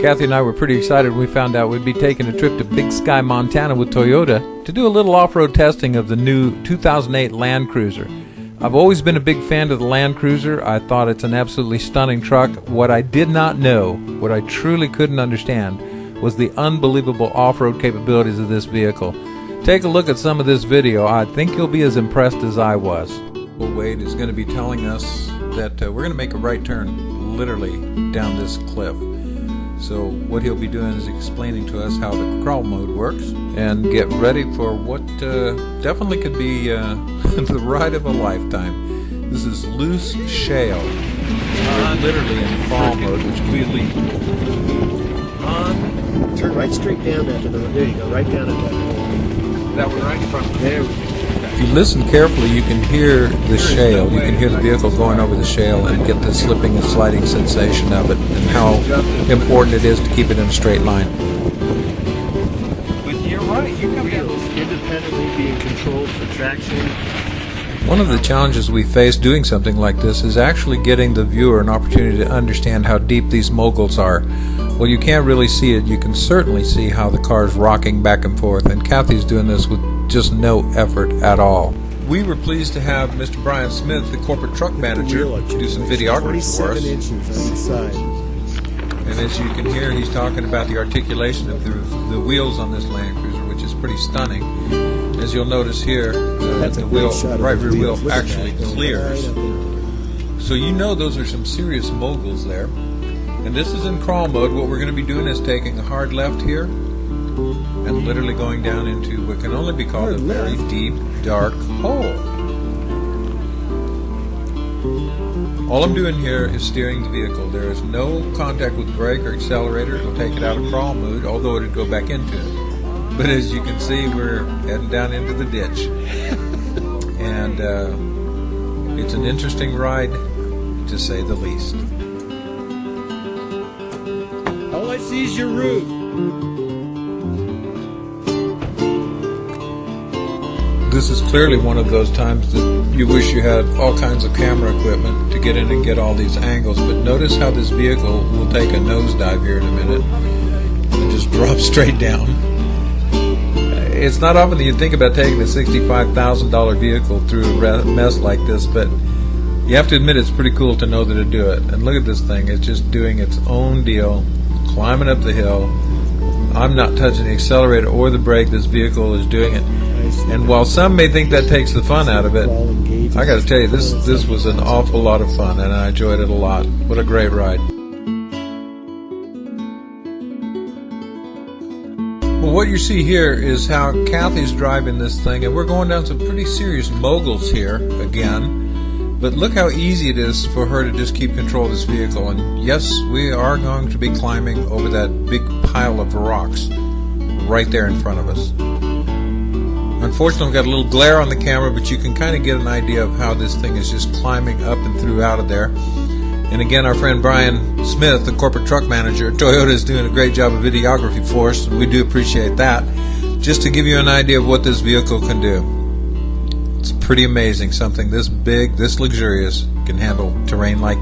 Kathy and I were pretty excited when we found out we'd be taking a trip to Big Sky, Montana with Toyota to do a little off-road testing of the new 2008 Land Cruiser. I've always been a big fan of the Land Cruiser. I thought it's an absolutely stunning truck. What I did not know, what I truly couldn't understand, was the unbelievable off-road capabilities of this vehicle. Take a look at some of this video. I think you'll be as impressed as I was. Wade is going to be telling us that we're going to make a right turn literally down this cliff. So what he'll be doing is explaining to us how the crawl mode works, and get ready for what definitely could be the ride of a lifetime. This is loose shale. We're literally in crawl mode, which we lead. On. Turn right straight down after the. There you go, right down at that. That one right in front of There we go. If you listen carefully, you can hear the shale. You can hear the vehicle going over the shale and get the slipping and sliding sensation of it, and how important it is to keep it in a straight line. But you're right. You can Wheels independently being controlled for traction. One of the challenges we face doing something like this is actually getting the viewer an opportunity to understand how deep these moguls are. Well, you can't really see it. You can certainly see how the car is rocking back and forth, and Kathy's doing this with just no effort at all. We were pleased to have Mr. Brian Smith, the corporate truck manager, do some videography for us. 27 inches on each side. And as you can hear, he's talking about the articulation of the wheels on this Land Cruiser, which is pretty stunning. As you'll notice here, the right rear wheel actually clears. So you know those are some serious moguls there. And this is in crawl mode. What we're going to be doing is taking a hard left here and literally going down into what can only be called a very deep, dark hole. All I'm doing here is steering the vehicle. There is no contact with the brake or accelerator. It'll take it out of crawl mode, although it'll go back into it. But as you can see, we're heading down into the ditch. And it's an interesting ride, to say the least. All I see is your roof. This is clearly one of those times that you wish you had all kinds of camera equipment to get in and get all these angles, but notice how this vehicle will take a nosedive here in a minute and just drop straight down. It's not often that you think about taking a $65,000 vehicle through a mess like this, but you have to admit it's pretty cool to know that it'd do it. And look at this thing, it's just doing its own deal, climbing up the hill. I'm not touching the accelerator or the brake, this vehicle is doing it. And while some may think that takes the fun out of it, I got to tell you, this was an awful lot of fun, and I enjoyed it a lot. What a great ride. Well, what you see here is how Kathy's driving this thing, and we're going down some pretty serious moguls here again. But look how easy it is for her to just keep control of this vehicle. And yes, we are going to be climbing over that big pile of rocks right there in front of us. Unfortunately, we've got a little glare on the camera, but you can kind of get an idea of how this thing is just climbing up and through out of there. And again, our friend Brian Smith, the corporate truck manager at Toyota, is doing a great job of videography for us, and we do appreciate that. Just to give you an idea of what this vehicle can do. It's pretty amazing. Something this big, this luxurious, can handle terrain like